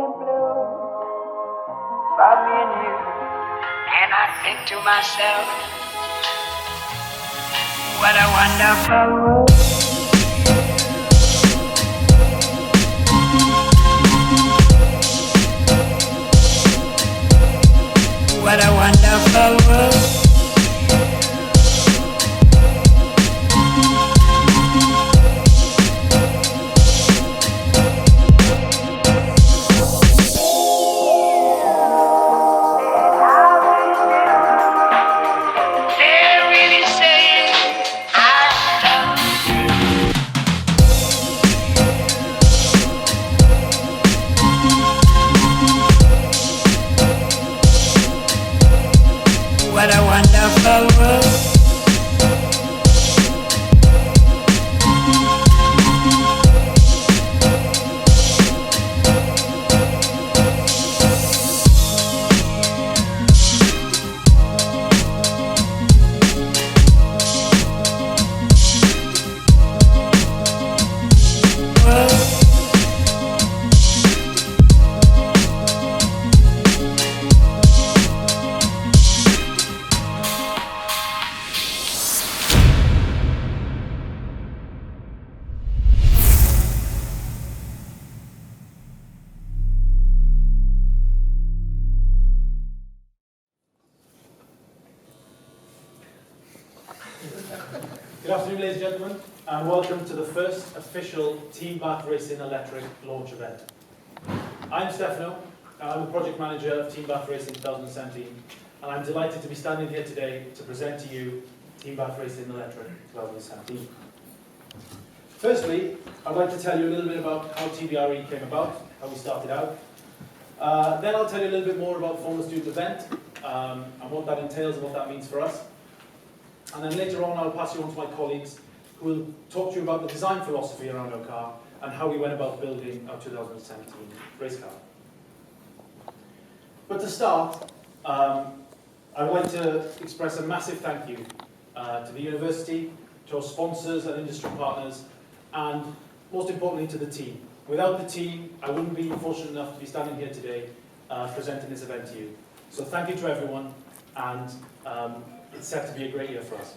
and blue for me and you. And I think to myself, what a wonderful world. What a wonderful world. What a wonderful world. Good afternoon, ladies and gentlemen, and welcome to the first official Team Bath Racing Electric launch event. I'm Stefano, I'm the project manager of Team Bath Racing 2017, and I'm delighted to be standing here today to present to you Team Bath Racing Electric 2017. Firstly, I'd like to tell you a little bit about how TBRe came about, how we started out. Then I'll tell you a little bit more about the former student event and what that entails and what that means for us. And then later on, I'll pass you on to my colleagues who will talk to you about the design philosophy around our car and how we went about building our 2017 race car. But to start, I'd like to express a massive thank you to the university, to our sponsors and industry partners, and most importantly to the team. Without the team, I wouldn't be fortunate enough to be standing here today presenting this event to you. So thank you to everyone, and it's set to be a great year for us.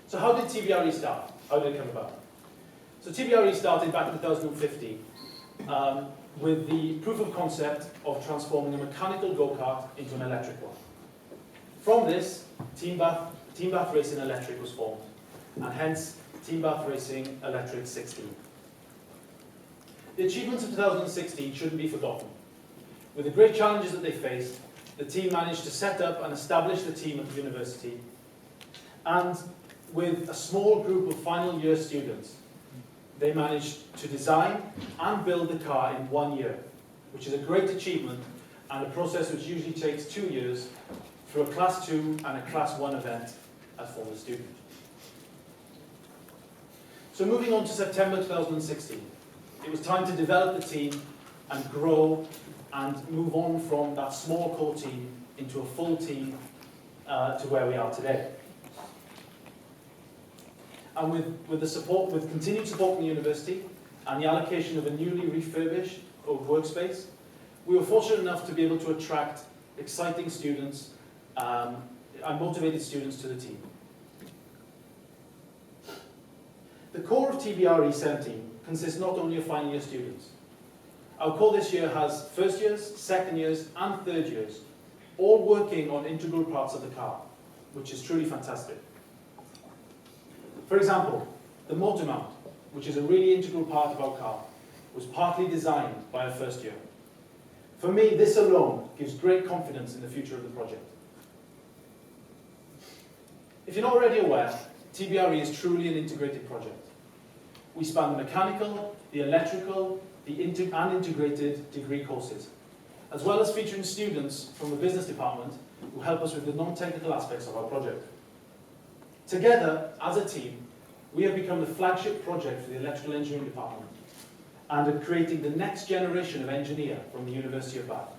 So how did TBRe start? How did it come about? So TBRe started back in 2015 with the proof of concept of transforming a mechanical go-kart into an electric one. From this, Team Bath Racing Electric was formed, and hence Team Bath Racing Electric 16. The achievements of 2016 shouldn't be forgotten. With the great challenges that they faced, the team managed to set up and establish the team at the university, and with a small group of final year students, they managed to design and build the car in 1 year, which is a great achievement and a process which usually takes 2 years through a Class 2 and a Class 1 event as former student. So moving on to September 2016, it was time to develop the team and grow and move on from that small core team into a full team to where we are today. And with continued support from the university and the allocation of a newly refurbished workspace, we were fortunate enough to be able to attract exciting students and motivated students to the team. The core of TBRe 17 consists not only of final year students. Our core this year has first years, second years, and third years, all working on integral parts of the car, which is truly fantastic. For example, the motor mount, which is a really integral part of our car, was partly designed by a first year. For me, this alone gives great confidence in the future of the project. If you're not already aware, TBRe is truly an integrated project. We span the mechanical, the electrical, and integrated degree courses, as well as featuring students from the business department who help us with the non-technical aspects of our project. Together, as a team, we have become the flagship project for the electrical engineering department and are creating the next generation of engineer from the University of Bath.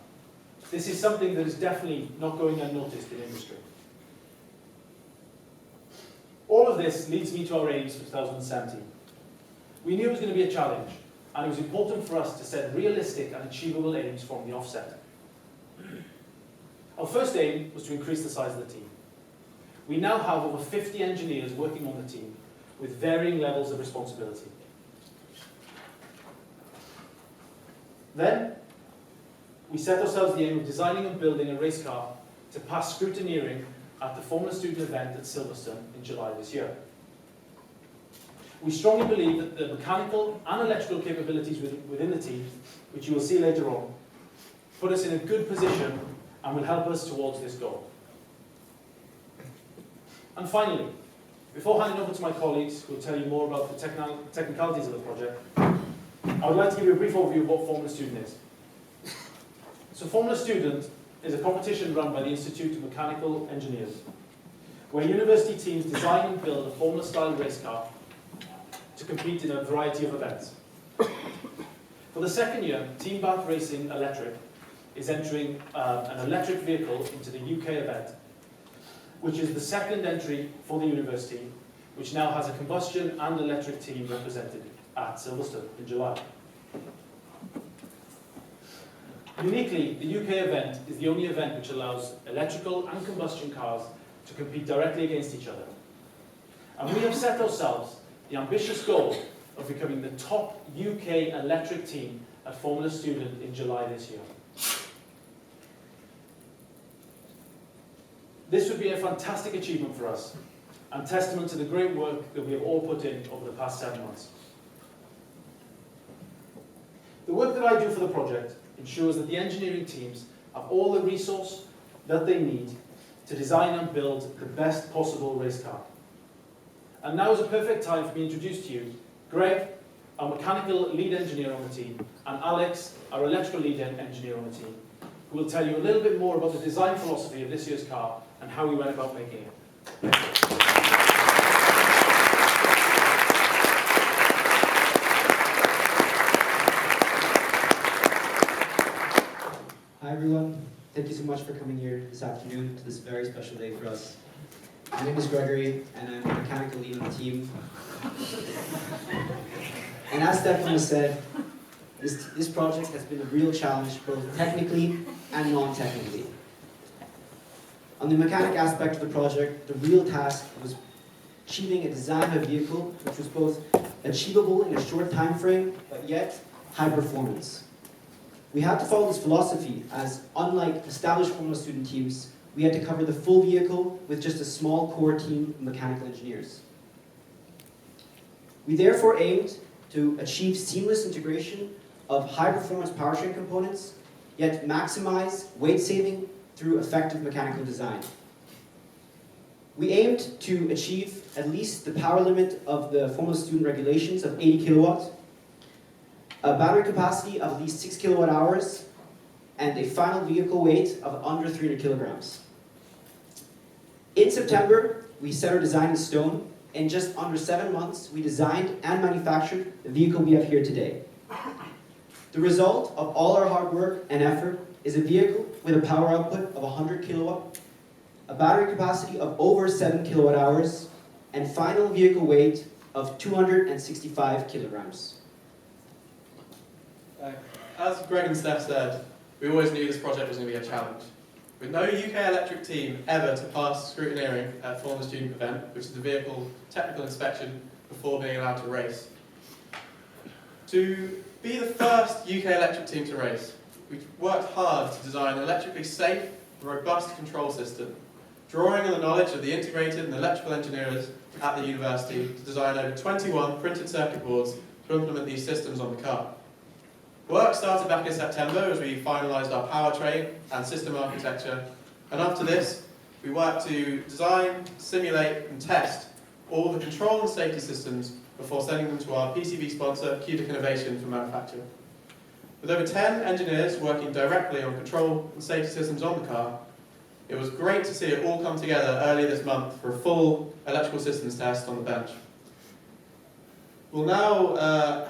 This is something that is definitely not going unnoticed in industry. All of this leads me to our aims for 2017. We knew it was going to be a challenge, and it was important for us to set realistic and achievable aims from the offset. Our first aim was to increase the size of the team. We now have over 50 engineers working on the team with varying levels of responsibility. Then, we set ourselves the aim of designing and building a race car to pass scrutineering at the Formula Student event at Silverstone in July this year. We strongly believe that the mechanical and electrical capabilities within the team, which you will see later on, put us in a good position and will help us towards this goal. And finally, before handing over to my colleagues who will tell you more about the technicalities of the project, I would like to give you a brief overview of what Formula Student is. So Formula Student is a competition run by the Institute of Mechanical Engineers, where university teams design and build a Formula-style race car to compete in a variety of events. For the second year, Team Bath Racing Electric is entering an electric vehicle into the UK event, which is the second entry for the university, which now has a combustion and electric team represented at Silverstone in July. Uniquely, the UK event is the only event which allows electrical and combustion cars to compete directly against each other. And we have set ourselves the ambitious goal of becoming the top UK electric team at Formula Student in July this year. This would be a fantastic achievement for us and testament to the great work that we have all put in over the past 7 months. The work that I do for the project ensures that the engineering teams have all the resource that they need to design and build the best possible race car. And now is a perfect time for me to introduce to you Greg, our mechanical lead engineer on the team, and Alex, our electrical lead engineer on the team, who will tell you a little bit more about the design philosophy of this year's car and how we went about making it. Hi everyone, thank you so much for coming here this afternoon to this very special day for us. My name is Gregory and I'm a mechanical lead on the team. And as Stefan has said, this project has been a real challenge both technically and non-technically. On the mechanic aspect of the project, the real task was achieving a design of a vehicle which was both achievable in a short time frame, but yet high performance. We had to follow this philosophy as, unlike established Formula Student teams, we had to cover the full vehicle with just a small core team of mechanical engineers. We therefore aimed to achieve seamless integration of high-performance powertrain components, yet maximize weight saving through effective mechanical design. We aimed to achieve at least the power limit of the Formula Student regulations of 80 kilowatts, a battery capacity of at least 6 kilowatt hours, and a final vehicle weight of under 300 kilograms. In September, we set our design in stone. In just under 7 months, we designed and manufactured the vehicle we have here today. The result of all our hard work and effort is a vehicle with a power output of 100 kilowatt, a battery capacity of over 7 kilowatt hours, and final vehicle weight of 265 kilograms. As Greg and Steph said, we always knew this project was going to be a challenge. With no UK electric team ever to pass scrutineering at Formula Student event, which is the vehicle technical inspection before being allowed to race. To be the first UK electric team to race, we worked hard to design an electrically safe, robust control system, drawing on the knowledge of the integrated and electrical engineers at the university to design over 21 printed circuit boards to implement these systems on the car. Work started back in September as we finalised our powertrain and system architecture, and after this, we worked to design, simulate and test all the control and safety systems before sending them to our PCB sponsor, Cubic Innovation, for manufacture. With over 10 engineers working directly on control and safety systems on the car, it was great to see it all come together earlier this month for a full electrical systems test on the bench. We'll now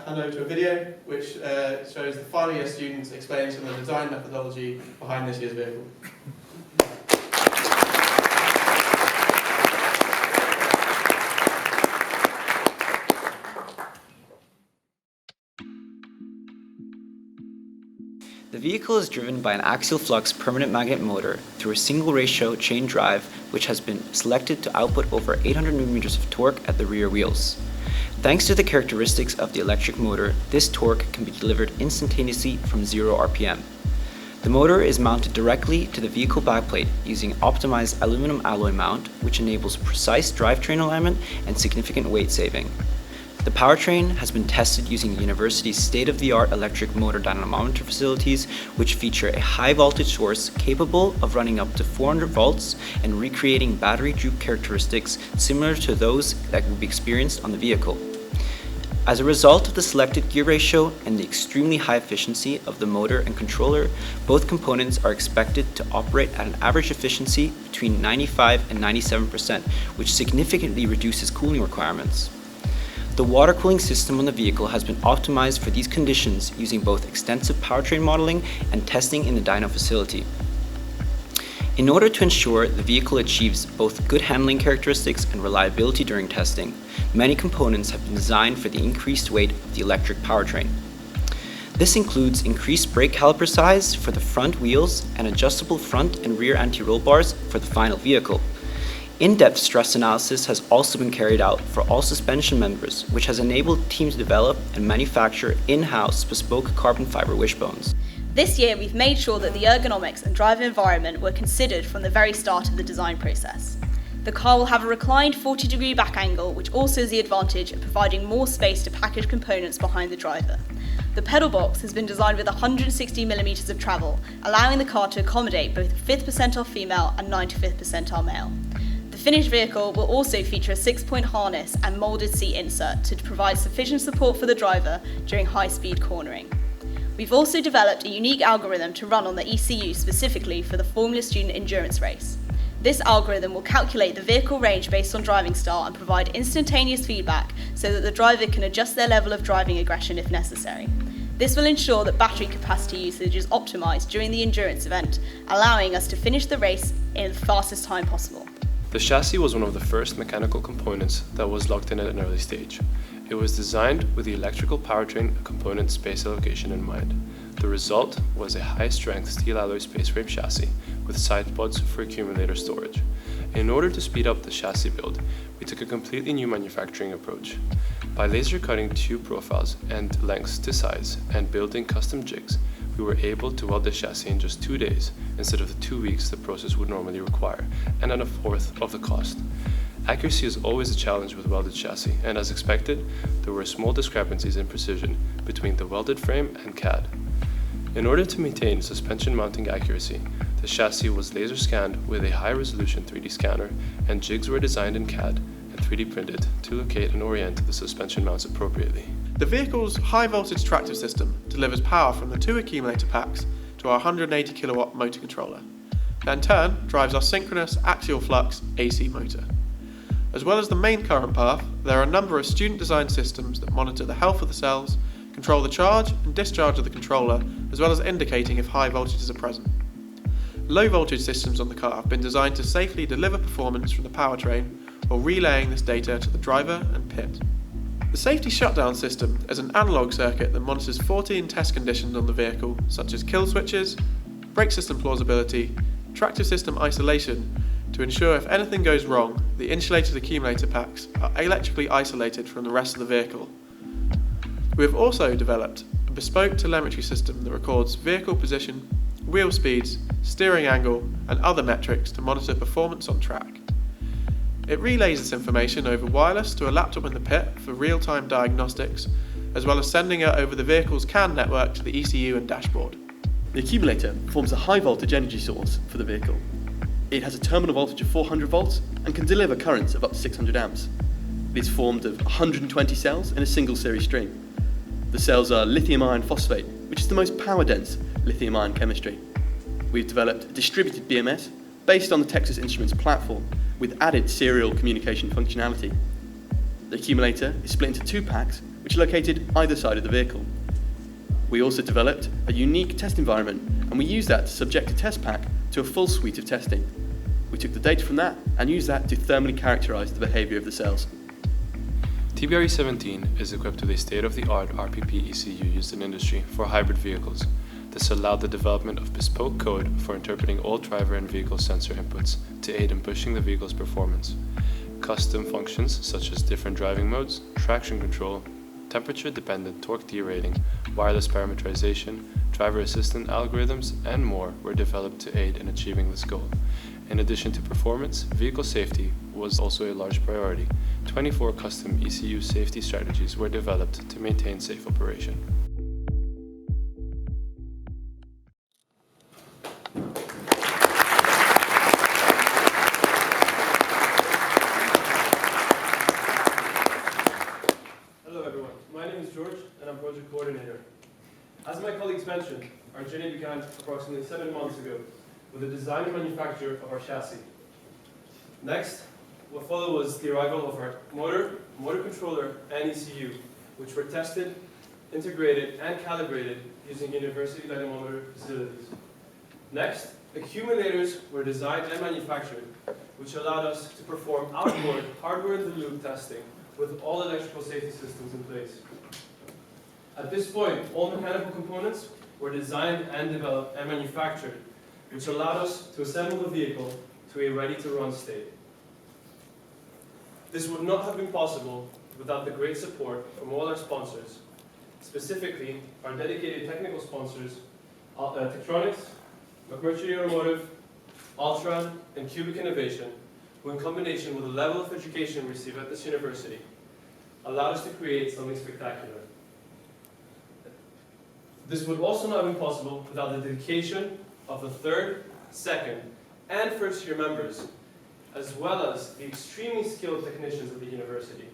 hand over to a video which shows the final year students explaining some of the design methodology behind this year's vehicle. The vehicle is driven by an axial flux permanent magnet motor through a single ratio chain drive which has been selected to output over 800 Nm of torque at the rear wheels. Thanks to the characteristics of the electric motor, this torque can be delivered instantaneously from 0 RPM. The motor is mounted directly to the vehicle backplate using optimized aluminum alloy mount, which enables precise drivetrain alignment and significant weight saving. The powertrain has been tested using the university's state-of-the-art electric motor dynamometer facilities, which feature a high-voltage source capable of running up to 400 volts and recreating battery juke characteristics similar to those that will be experienced on the vehicle. As a result of the selected gear ratio and the extremely high efficiency of the motor and controller, both components are expected to operate at an average efficiency between 95 and 97%, which significantly reduces cooling requirements. The water cooling system on the vehicle has been optimized for these conditions using both extensive powertrain modeling and testing in the dyno facility. In order to ensure the vehicle achieves both good handling characteristics and reliability during testing, many components have been designed for the increased weight of the electric powertrain. This includes increased brake caliper size for the front wheels and adjustable front and rear anti-roll bars for the final vehicle. In-depth stress analysis has also been carried out for all suspension members, which has enabled teams to develop and manufacture in-house bespoke carbon fiber wishbones. This year we've made sure that the ergonomics and driver environment were considered from the very start of the design process. The car will have a reclined 40-degree back angle, which also has the advantage of providing more space to package components behind the driver. The pedal box has been designed with 160mm of travel, allowing the car to accommodate both 5th percentile female and 95th percentile male. The finished vehicle will also feature a 6-point harness and moulded seat insert to provide sufficient support for the driver during high-speed cornering. We've also developed a unique algorithm to run on the ECU specifically for the Formula Student Endurance Race. This algorithm will calculate the vehicle range based on driving style and provide instantaneous feedback so that the driver can adjust their level of driving aggression if necessary. This will ensure that battery capacity usage is optimized during the endurance event, allowing us to finish the race in the fastest time possible. The chassis was one of the first mechanical components that was locked in at an early stage. It was designed with the electrical powertrain component space allocation in mind. The result was a high-strength steel alloy space frame chassis with side pods for accumulator storage. In order to speed up the chassis build, we took a completely new manufacturing approach. By laser cutting tube profiles and lengths to size and building custom jigs, we were able to weld the chassis in just 2 days instead of the 2 weeks the process would normally require, and at a fourth of the cost. Accuracy is always a challenge with welded chassis, and as expected, there were small discrepancies in precision between the welded frame and CAD. In order to maintain suspension mounting accuracy, the chassis was laser scanned with a high-resolution 3D scanner, and jigs were designed in CAD and 3D printed to locate and orient the suspension mounts appropriately. The vehicle's high-voltage tractive system delivers power from the 2 accumulator packs to our 180 kW motor controller. That in turn drives our synchronous axial flux AC motor. As well as the main current path, there are a number of student-designed systems that monitor the health of the cells, control the charge and discharge of the controller, as well as indicating if high voltages are present. Low-voltage systems on the car have been designed to safely deliver performance from the powertrain while relaying this data to the driver and pit. The safety shutdown system is an analog circuit that monitors 14 test conditions on the vehicle, such as kill switches, brake system plausibility, tractive system isolation, to ensure if anything goes wrong, the insulated accumulator packs are electrically isolated from the rest of the vehicle. We have also developed a bespoke telemetry system that records vehicle position, wheel speeds, steering angle, and other metrics to monitor performance on track. It relays this information over wireless to a laptop in the pit for real-time diagnostics, as well as sending it over the vehicle's CAN network to the ECU and dashboard. The accumulator forms a high-voltage energy source for the vehicle. It has a terminal voltage of 400 volts and can deliver currents of up to 600 amps. It is formed of 120 cells in a single series stream. The cells are lithium iron phosphate, which is the most power-dense lithium ion chemistry. We've developed a distributed BMS based on the Texas Instruments platform with added serial communication functionality. The accumulator is split into 2 packs, which are located either side of the vehicle. We also developed a unique test environment, and we used that to subject a test pack to a full suite of testing. We took the data from that and used that to thermally characterize the behavior of the cells. TBRe 17 is equipped with a state-of-the-art RPP ECU used in industry for hybrid vehicles. This allowed the development of bespoke code for interpreting all driver and vehicle sensor inputs to aid in pushing the vehicle's performance. Custom functions such as different driving modes, traction control, temperature-dependent torque derating, wireless parameterization, driver assistant algorithms, and more were developed to aid in achieving this goal. In addition to performance, vehicle safety was also a large priority. 24 custom ECU safety strategies were developed to maintain safe operation. Hello everyone, my name is George and I'm project coordinator. As my colleagues mentioned, our journey began approximately 7 months ago with the design and manufacture of our chassis. Next, what followed was the arrival of our motor controller, and ECU, which were tested, integrated, and calibrated using university dynamometer facilities. Next, accumulators were designed and manufactured, which allowed us to perform outboard hardware-in-the-loop testing with all electrical safety systems in place. At this point, all mechanical components were designed and developed and manufactured, which allowed us to assemble the vehicle to a ready-to-run state. This would not have been possible without the great support from all our sponsors, specifically our dedicated technical sponsors, Tektronix, McMurtry Automotive, Altron, and Cubic Innovation, who in combination with the level of education we receive at this university, allowed us to create something spectacular. This would also not have been possible without the dedication of the third, second, and first-year members, as well as the extremely skilled technicians of the university.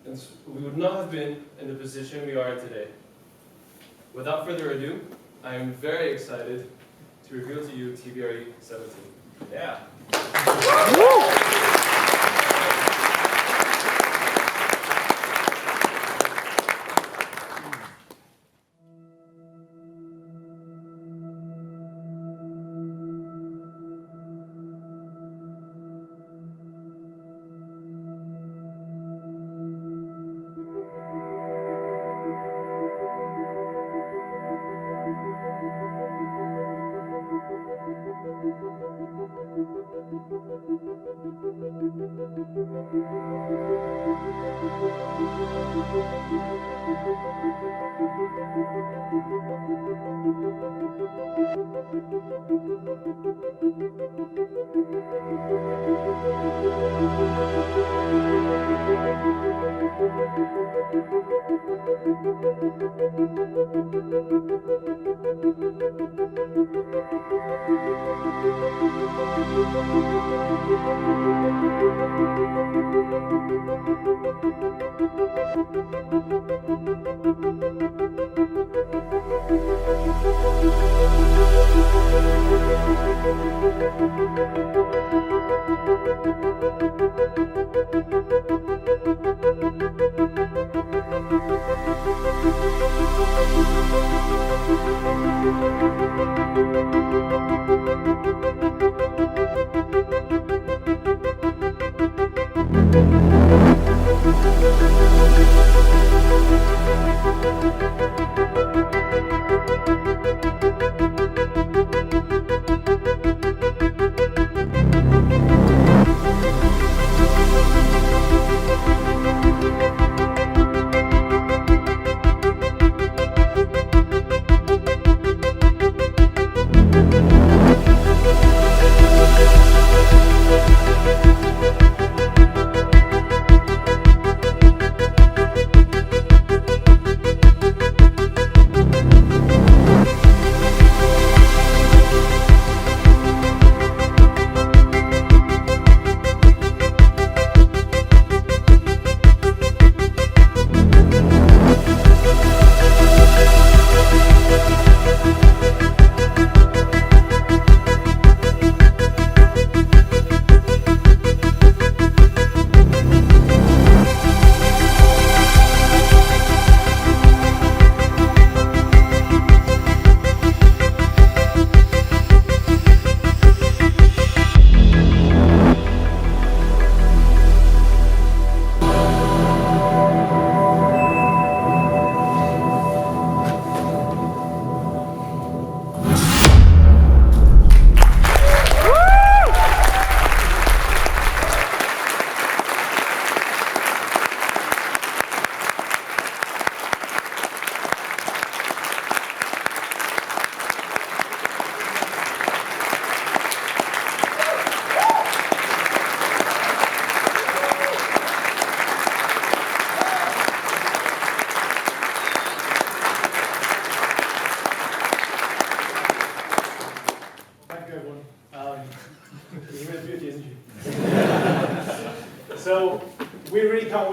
And we would not have been in the position we are in today. Without further ado, I am very excited to reveal to you TBRe 17. Yeah.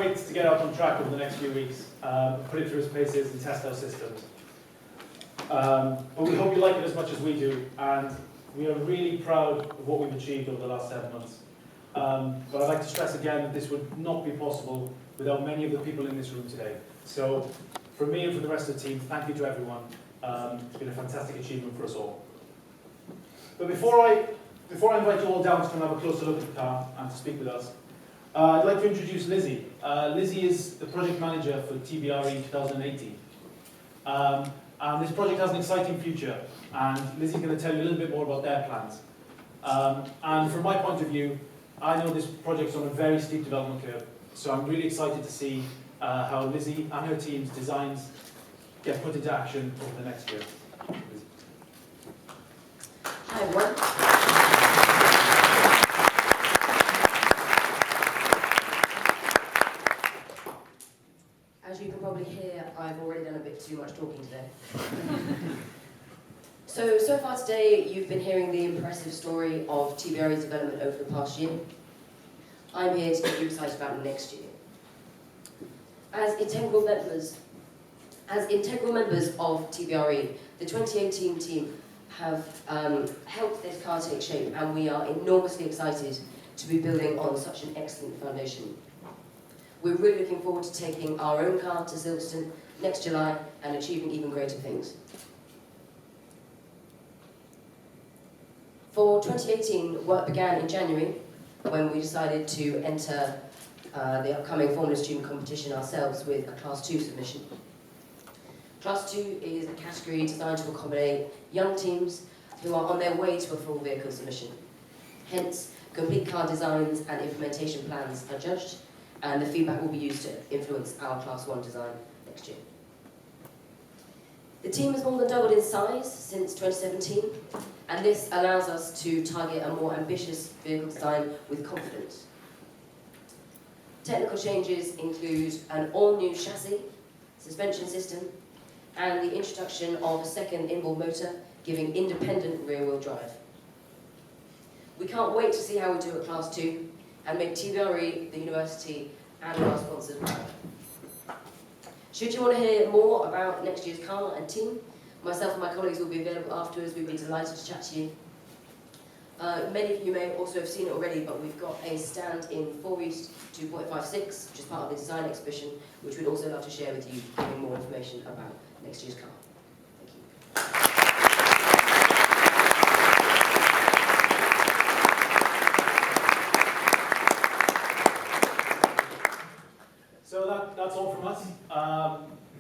wait to get out on track over the next few weeks, put it through its paces and test our systems. But we hope you like it as much as we do, and we are really proud of what we've achieved over the last 7 months. But I'd like to stress again that this would not be possible without many of the people in this room today. So, from me and from the rest of the team, thank you to everyone. It's been a fantastic achievement for us all. But before I invite you all down to come have a closer look at the car and to speak with us, I'd like to introduce Lizzie. Lizzie is the project manager for TBRe 2018. And this project has an exciting future, and Lizzie's going to tell you a little bit more about their plans. And from my point of view, I know this project's on a very steep development curve, so I'm really excited to see how Lizzie and her team's designs get put into action over the next year. Lizzie. Hi everyone. As you can probably hear, I've already done a bit too much talking today. So far today, you've been hearing the impressive story of TBRe's development over the past year. I'm here to get you excited about next year. As integral members of TBRe, the 2018 team have helped this car take shape, and we are enormously excited to be building on such an excellent foundation. We're really looking forward to taking our own car to Silverstone next July and achieving even greater things. For 2018, work began in January when we decided to enter the upcoming Formula Student competition ourselves with a Class 2 submission. Class 2 is a category designed to accommodate young teams who are on their way to a full vehicle submission. Hence, complete car designs and implementation plans are judged, and the feedback will be used to influence our Class 1 design next year. The team has more than doubled in size since 2017, and this allows us to target a more ambitious vehicle design with confidence. Technical changes include an all-new chassis, suspension system, and the introduction of a second inboard motor, giving independent rear-wheel drive. We can't wait to see how we do at Class 2, and make TBRe, the university, and our sponsors proud. Should you want to hear more about next year's car and team, myself and my colleagues will be available afterwards. We'd be delighted to chat to you. Many of you may also have seen it already, but we've got a stand in 4 East 2.56, which is part of the design exhibition, which we'd also love to share with you, giving more information about next year's car. Thank you. So that's all from us.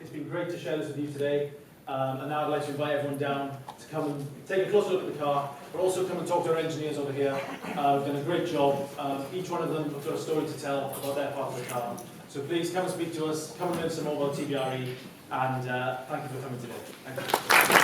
It's been great to share this with you today. And now I'd like to invite everyone down to come and take a closer look at the car, but also come and talk to our engineers over here. We've done a great job. Each one of them have got a story to tell about their part of the car. So please come and speak to us, come and learn some more about TBRe, and thank you for coming today. Thank you.